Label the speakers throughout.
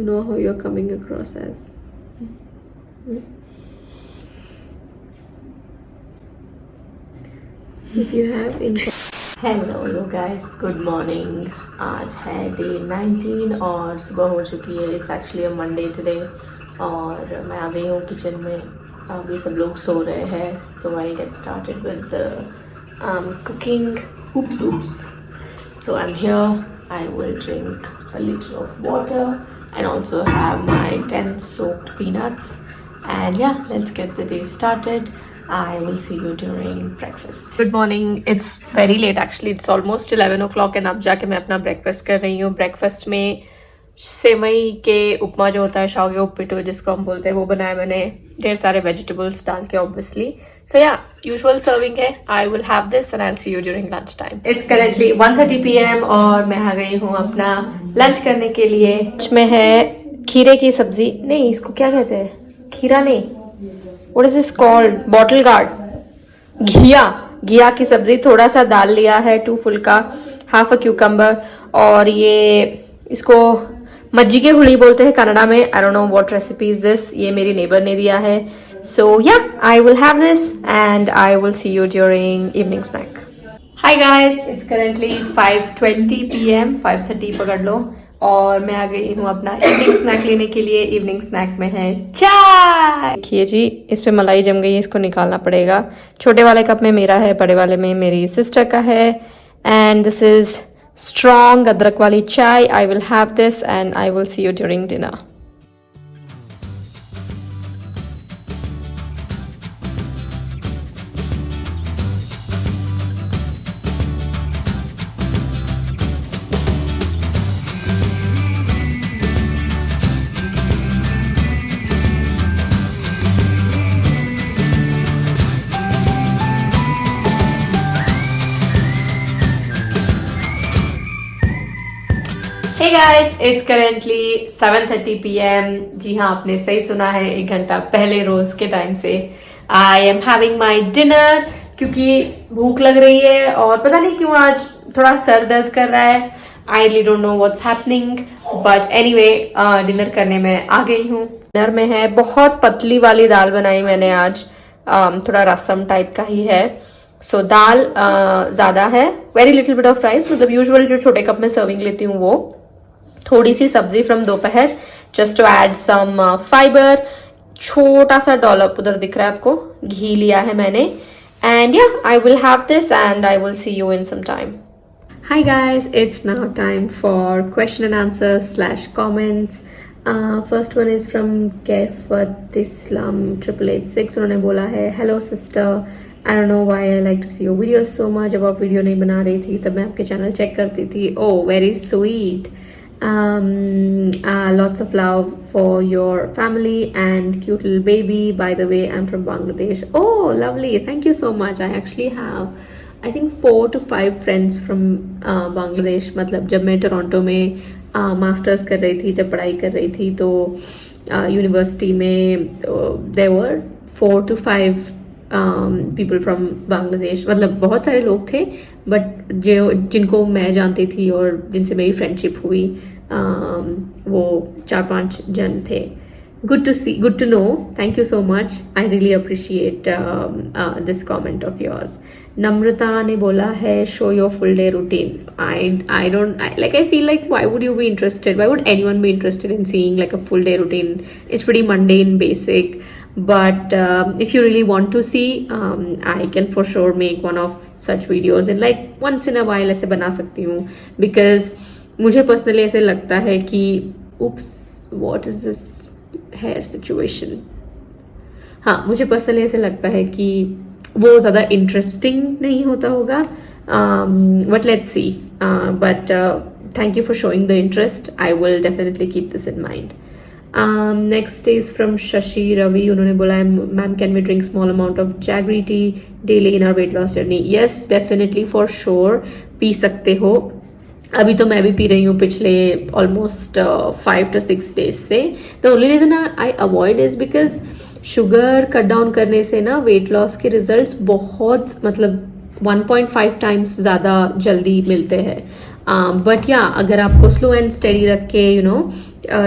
Speaker 1: know how you're coming across as. If you have in hello low guys, good morning. आज है day 19 और सुबह हो चुकी है। It's actually a Monday today और मैं आ गई हूँ किचन में। अभी सब लोग सो रहे हैं, so I get started with cooking. oops. So I'm here. I will drink a liter of water and also have my 10 soaked peanuts. And yeah, let's get the day started. I will see you during breakfast. Good morning. It's very late actually. It's almost 11 o'clock and अब जाके मैं अपना breakfast कर रही हूँ. Breakfast में सेवई के उपमा जो होता है, शावगे उपीटू जिसको हम बोलते हैं, वो बनाया मैंने ढेर सारे वेजिटेबल्स डाल के ऑब्वियसली. सो या यूजुअल सर्विंग है. आई will have this and I will see you during lunch time. It's currently 1:30 PM और मैं आ गई हूँ अपना लंच करने के लिए. इसमें है खीरे की सब्जी, नहीं इसको क्या कहते हैं, खीरा नहीं, what is this called, bottle gourd, घिया की सब्जी. थोड़ा सा दाल लिया है, 2 फुल्का, हाफ अ क्यूकम्बर, और ये इसको मज्जिगे हुली बोलते हैं कन्नड़ा में. I don't know what recipe is this. ये मेरी नेबर ने दिया है. So ya I will have this and I will see you during evening snack. Hi guys, it's currently 5:20 PM, 5:30 पकड़ लो, और मैं आ गई हूँ अपना इवनिंग स्नैक लेने के लिए. इवनिंग स्नैक में है चाय. देखिए जी, इस पे मलाई जम गई है, इसको निकालना पड़ेगा. छोटे वाले कप में मेरा है, बड़े वाले में मेरी सिस्टर का है. And this is strong adrak wali chai. I will have this and I will see you during dinner. Hey guys, it's currently 7:30 PM. जी हाँ, आपने सही सुना है, 1 घंटा पहले रोज के टाइम से. I am having my dinner क्योंकि भूख लग रही है और पता नहीं क्यों आज थोड़ा सर दर्द कर रहा है. I really don't know what's happening, but anyway, dinner करने में आ गई हूँ. डिनर में है बहुत पतली वाली दाल बनाई मैंने आज, थोड़ा रसम टाइप का ही है. सो दाल ज्यादा है, very little bit of rice, मतलब यूजुअल जो छोटे कप में सर्विंग लेती हूँ वो. थोड़ी सी सब्जी फ्रॉम दोपहर, just to add some fibre. छोटा सा डॉलप उधर दिख रहा है आपको, घी लिया है मैंने. एंड या I will have this and I will see you in some time. Hi guys, it's now time for question and answers / comments. First one is from Kaifat Islam 8886. उन्होंने बोला है, hello sister, I don't know why I like to see your videos so much. जब आप video नहीं बना रही थी तब मैं आपके चैनल चेक करती थी. Oh, very sweet. Lots of love for your family and cute little baby. By the way, I'm from Bangladesh. Oh, lovely. Thank you so much. I actually have, I think 4 to 5 friends from Bangladesh. मतलब जब मैं Toronto में masters कर रही थी, जब पढ़ाई कर रही थी, तो यूनिवर्सिटी में there were 4 to 5 people from Bangladesh. मतलब बहुत सारे लोग थे, बट जो जिनको मैं जानती थी और जिनसे मेरी फ्रेंडशिप हुई, वो 4-5 जन थे. Good to see, good to know. Thank you so much. I really appreciate this comment of yours. Namrata ने बोला है, show your full day routine. I don't like, I feel like why would you be interested, why would anyone be interested in seeing like a full day routine? It's pretty mundane, basic. But if you really want to see, I can for sure make one of such videos and like once in a while ऐसे बना सकती हूँ, because मुझे personally ऐसे लगता है कि oops, what is this hair situation. हाँ, मुझे पर्सनली ऐसे लगता है कि वो ज़्यादा इंटरेस्टिंग नहीं होता होगा, but let's see. But thank you for showing the interest. I will definitely keep this in mind. Next is from Shashi Ravi. उन्होंने बोला है, ma'am can we drink small amount of jaggery tea daily in our weight loss journey. Yes, definitely, for sure पी सकते हो. अभी तो मैं भी पी रही हूँ पिछले ऑलमोस्ट 5 to 6 days से. The only reason I avoid is because sugar cut down करने से ना वेट लॉस के रिजल्ट्स बहुत, मतलब 1.5 times ज़्यादा जल्दी मिलते हैं. बट या अगर आपको स्लो एंड स्टेडी रख के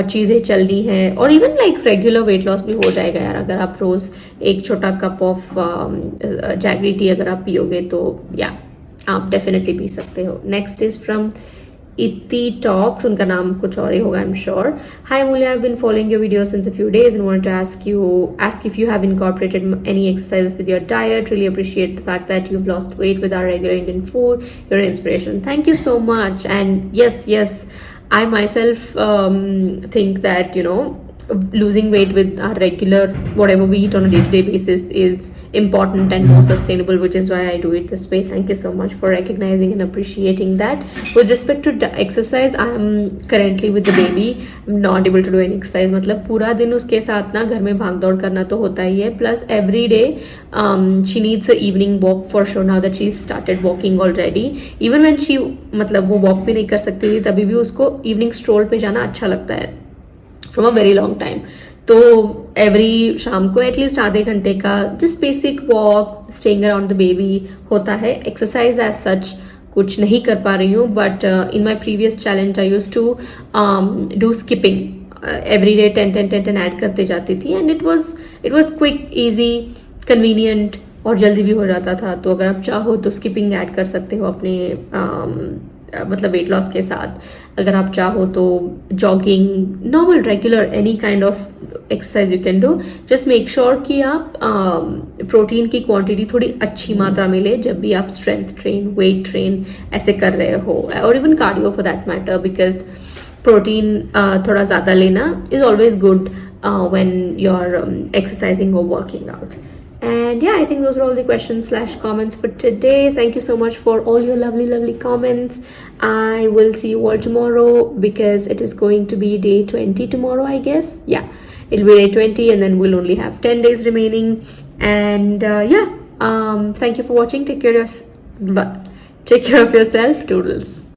Speaker 1: चीज़ें चलनी है, और even like regular weight loss भी हो जाएगा यार, अगर आप रोज एक छोटा कप ऑफ जैगरी टी अगर आप पियोगे तो या आप डेफिनेटली पी सकते हो. Next is from Iti talks, उनका नाम कुछ और ही होगा I am sure. Hi Mulya, I have been following your video since a few days and wanted to ask if you have incorporated any exercises with your diet. Really appreciate the fact that you've lost weight with our regular Indian food. You're an inspiration. Thank you so much. And yes, I myself think that losing weight with our regular whatever we eat on a day-to-day basis is important and more sustainable, which is why I do it this way. Thank you so much for recognizing and appreciating that. With respect to exercise, I am currently with the baby. I'm not able to do any exercise. मतलब पूरा दिन उसके साथ ना घर में भाग दौड़ करना तो होता ही है. Plus every day she needs a evening walk for sure now that she's started walking already. Even when she मतलब वो walk भी नहीं कर सकती थी तभी भी उसको evening stroll पे जाना अच्छा लगता है from a very long time. तो एवरी शाम को एटलीस्ट आधे घंटे का just basic walk, staying around the baby होता है. एक्सरसाइज एज सच कुछ नहीं कर पा रही हूँ, but in my previous challenge I use to do skipping every day 10 ऐड करते जाती थी, and it was quick, easy, convenient और जल्दी भी हो जाता था. तो अगर आप चाहो तो स्किपिंग ऐड कर सकते हो अपने मतलब वेट लॉस के साथ. अगर आप चाहो तो jogging, normal regular any kind of exercise you can do. Just make sure कि आप प्रोटीन की क्वांटिटी थोड़ी अच्छी मात्रा में ले जब भी आप स्ट्रेंथ ट्रेन, वेट ट्रेन ऐसे कर रहे हो, और even cardio for that matter, because protein थोड़ा ज़्यादा लेना is always good when you're exercising or working out. And yeah, I think those were all the questions / comments for today. Thank you so much for all your lovely comments. I will see you all tomorrow because it is going to be day 20 tomorrow, I guess. Yeah, it'll be day 20 and then we'll only have 10 days remaining. And thank you for watching. Take care of yourself. Toodles.